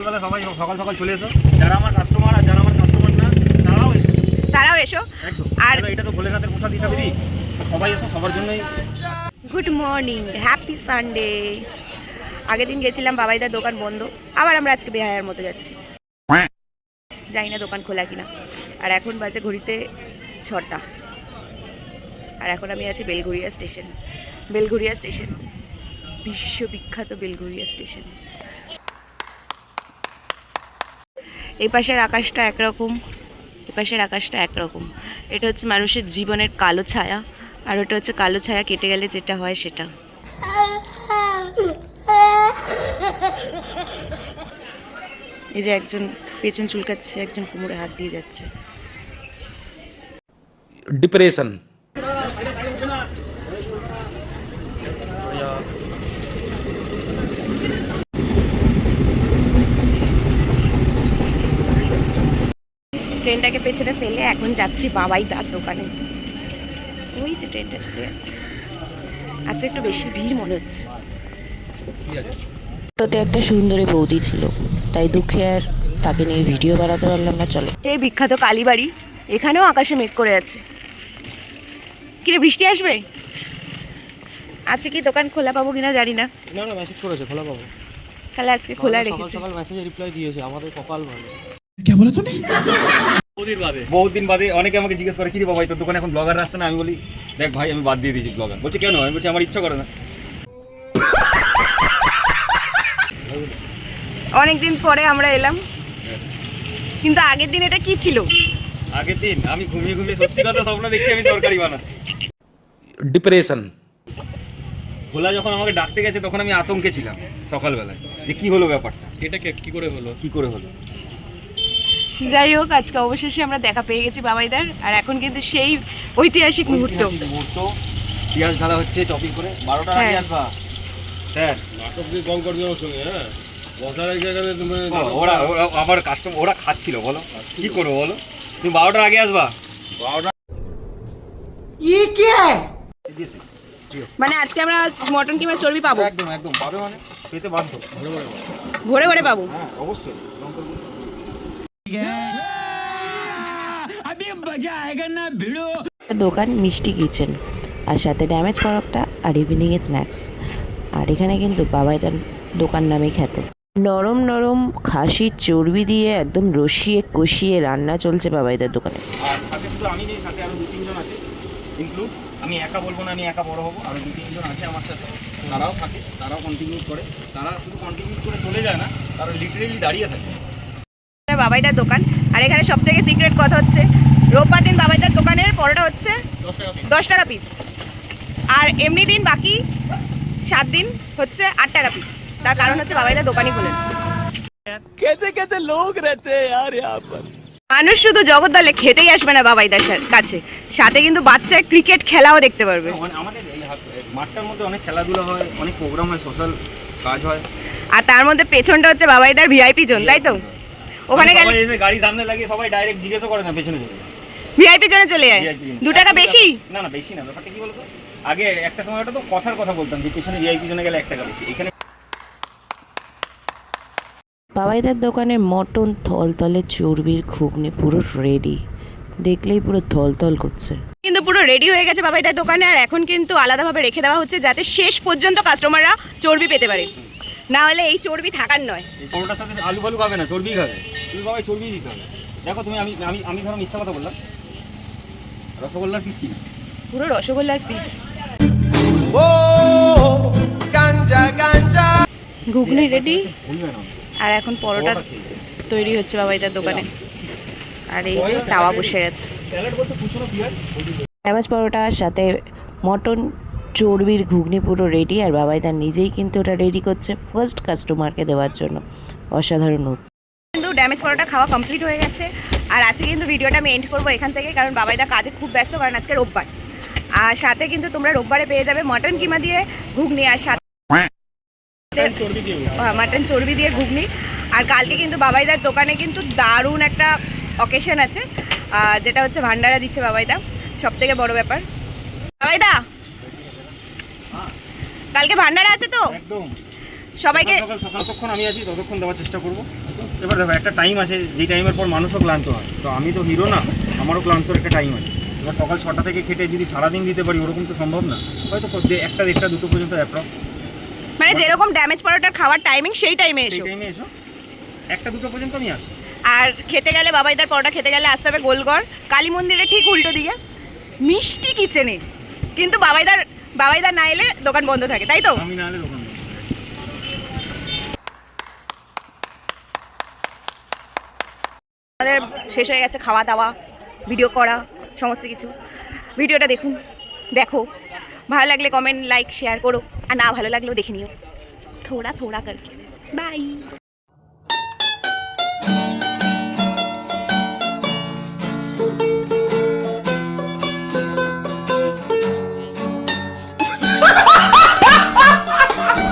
সবাই সকাল সকাল চলে এসো, যারা আমার কাস্টমার আর যারা আমার কাস্টমার না তারাও এসো একদম। আর এটা তো ভোলেনাথের প্রসাদ হিসাবে দিই, সবাই এসো, সবার জন্যই। Good morning, happy Sunday. আগের দিন গেছিলাম, বাবাইদার দোকান বন্ধ, আবার আমরা আজকে বেহায়ার মতো যাচ্ছি, জানি না দোকান খোলা কিনা। আর এখন বাজে ঘড়িতে 6টা, আর এখন আমি আছি বেলঘরিয়া স্টেশন। বেলঘরিয়া স্টেশন, বিশ্ববিখ্যাত বেলঘরিয়া স্টেশন। এই পাশের আকাশটা একরকম, এই পাশের আকাশটা একরকম। এটা হচ্ছে মানুষের জীবনের কালো ছায়া, আর ওটা হচ্ছে কালো ছায়া কেটে গেলে যেটা হয় সেটা। এই যে একজন পেছন চুলকাচ্ছে, একজন কোমরে হাত দিয়ে যাচ্ছে। ডিপ্রেশন। ট্রেনটাকে পেছনে ফেলে এখন যাচ্ছি বাবাইদার দোকানে। ওই যে ট্রেনটা চলে যাচ্ছে, আচ্ছা একটু বেশি ভিড় মনে হচ্ছে। ওতে একটা সুন্দরী বৌদি ছিল, তাই দুঃখে আর তাকে নিয়ে ভিডিও বানাতে পারলাম না। চলে এই বিখ্যাত কালীবাড়ি, এখানেও আকাশে মেঘ করে আছে। কিরে বৃষ্টি আসবে? আজকে কি দোকান খোলা পাবো কিনা জানি না। না না, মেসেজ করেছে খোলা পাবো, তাহলে আজকে খোলা রেখেছে। সকাল মেসেজে রিপ্লাই দিয়েছে, আমাদের কপাল ভালো। क्या बोला तूने? বহুত দিন বাদে অনেকে আমাকে জিজ্ঞেস করে, কি রে বাবা তোর দোকানে এখন ব্লগার আসছে না? আমি বলি দেখ ভাই, আমি বাদ দিয়ে দিয়েছি ব্লগার। বলছে কেন? আমি বলছি আমার ইচ্ছা করে না। অনেকদিন পরে আমরা এলাম, কিন্তু আগের দিন এটা কি ছিল? আগের দিন আমি ঘুমিয়ে ঘুমিয়ে সত্যি কথা স্বপ্ন দেখছি আমি তরকারি বানাচ্ছি। ডিপ্রেশন। ভোলা যখন আমাকে ডাকতে গেছে তখন আমি আতঙ্কে ছিলাম সকালবেলায়, যে কি হলো ব্যাপারটা, এটা কি করে হলো। যাই হোক, আজকে অবশেষে আমরা দেখা পেয়ে গেছি বাবাইদার। আর এখন কিন্তু সেই ঐতিহাসিক মুহূর্ত। পেঁয়াজ ঢালা হচ্ছে চপিং করে। 12টার আগে আসবা স্যার। নাটক দিয়ে কল করে দেওয়ার সঙ্গে, হ্যাঁ বসার জায়গায় তুমি ওরা আমার কাস্টমার, ওরা খাচ্ছিল, বলো কি করবো বলো, তুমি 12টার আগে আসবা। 12টা মানে আজকে আমরা মটন কিংবা চর্বি পাবো? একদম একদম পাবে, মানে পেতে বাধ্য। ভোরে ভোরে পাবো। হ্যাঁ অবশ্যই। দোকান মিষ্টি কিচেন, আর সাথে ড্যামেজ পরকটা আর ইভিনিং এ স্ন্যাক্স। আর এখানে কিন্তু বাবাইদার দোকান নামে খ্যাত। নরম নরম খাসির চর্বি দিয়ে একদম রসিয়ে কষিয়ে রান্না চলছে বাবাইদার দোকানে। আর সাথে শুধু আমি নেই, সাথে আরো 2-3 জন আছে ইনক্লুড। আমি একা বলবো না, আমি একা বড় হবো, আরো 2-3 জন আছে আমার সাথে, তারাও থাকে, তারাও কন্টিনিউ করে। তারা শুধু কন্টিনিউ করে চলে যায় না, তারা লিটারেলি দাঁড়িয়ে থাকে। বাবাইদার দোকান। আর এখানে সব থেকে সিক্রেট কথা হচ্ছে, রোববার দিন বাবাইদার দোকানের পরোটা হচ্ছে 10 টাকা পিস, আর এমনি দিন বাকি 7 দিন হচ্ছে 8 টাকা পিস। তার কারণ হচ্ছে বাবাইদার দোকানই খোলেন। মানুষ শুধু জগদ্দলে খেতেই আসবে না বাবাইদার কাছে, সাথে কিন্তু বাচ্চা ক্রিকেট খেলাও দেখতে পারবে। আমাদের এই মাঠটার মধ্যে অনেক খেলাধুলা হয়, অনেক প্রোগ্রাম হয়, সোশ্যাল কাজ হয়। আর তার মধ্যে পেছনটা হচ্ছে বাবাইদার ভিআইপি জোন, তাই তো? ওখানে গেলে এসে গাড়ি সামনে লাগিয়ে সবাই ডাইরেক্ট জিজ্ঞেস করে না পেছনে চলে যায়। ভিআইপি জোনে চলে যায়। 2 টাকা বেশি? না না বেশি না, ব্যাপারটা কি বলতো, আগে একটা সময় ওটা তো কথার কথা বলতাম যে পেছনে ভিআইপি জোনে গেলে 1 টাকা বেশি। এখানে বাবাইদার দোকানে মটন থলথলে চর্বির ঘুগনি পুরো রেডি, দেখলেই পুরো থলথল করছে। কিন্তু পুরো রেডি হয়ে গেছে বাবাইদার দোকানে। আর এখন কিন্তু আলাদাভাবে রেখে দেওয়া হচ্ছে যাতে শেষ পর্যন্ত কাস্টমাররা চর্বি পেতে পারে, না হলে এই চর্বি থাকার নয়। এই পরোটার সাথে আলু ফালু খাবে না, চর্বি খাবে। তুমি বাবাই চর্বি দিতে হবে। দেখো তুমি, আমি আমি আমি ধরো মিথ্যা কথা বললাম, রসগোল্লার পিস কিনা পুরো রসগোল্লার পিস। ঘুগনি রেডি, আর এখন পরোটা তৈরি হচ্ছে বাবাইদার দোকানে। আর এই যে তাওয়া বসে গেছে। ড্যামেজ পরোটার সাথে মটন চর্বির ঘুগনি পুরো রেডি, আর বাবাইদার নিজেই কিন্তু ওটা রেডি করছে ফার্স্ট কাস্টমারকে দেওয়ার জন্য। অসাধারণ। কিন্তু ড্যামেজ পরোটা খাওয়া কমপ্লিট হয়ে গেছে। আর আজকে কিন্তু ভিডিওটা আমি এন্ড করবো এখান থেকে, কারণ বাবাইদা কাজে খুব ব্যস্ত, কারণ আজকে রোববার। আর সাথে কিন্তু তোমরা রোববারে পেয়ে যাবে মটন কিমা দিয়ে ঘুগনি, আর সাথে মাটন চর্বি দিয়ে ঘুগনি। আর কালকে কিন্তু বাবাইদার দোকানে কিন্তু দারুণ একটা অকেশন আছে, যেটা হচ্ছে ভান্ডারা দিচ্ছে বাবাইদা, সব থেকে বড় ব্যাপার। বাবাইদা কালকে ভান্ডারা আছে তো? একদম। সবাইকে সকাল সকাল যতক্ষণ আমি আছি ততক্ষণ দেওয়ার চেষ্টা করবো। এবার দেখো একটা টাইম আছে, যেই টাইমের পর মানুষও ক্লান্ত হয়। তো আমি তো হিরো না, আমারও ক্লান্তর একটা টাইম আছে। এবার সকাল 6টা থেকে খেটে যদি সারাদিন দিতে পারি ওরকম তো সম্ভব না, হয়তো 1টা 1টা 2টো পর্যন্ত অ্যাপ্রক্স। মানে যেরকম ড্যামেজ পরোটার খাওয়ার টাইমিং সেই টাইমে সেই এসো। টাইমে এসো, 1টা 2টো পর্যন্ত আমি আসি। আর খেতে গেলে বাবাইদার পরোটা খেতে গেলে আসতে হবে গোলগড় কালী মন্দিরের ঠিক উল্টো দিকে মিষ্টি কিচেনে। কিন্তু বাবাইদার না এলে দোকান বন্ধ থাকে, তাই তো? আমি না হলে দোকান বন্ধ। আমাদের শেষ হয়ে গেছে খাওয়া দাওয়া, ভিডিও করা, সমস্ত কিছু। ভিডিওটা দেখো, ভালো লাগলে কমেন্ট লাইক শেয়ার করো, আর না ভালো লাগলেও দেখে নিও, থোড়া থোড়া করকে। বাই।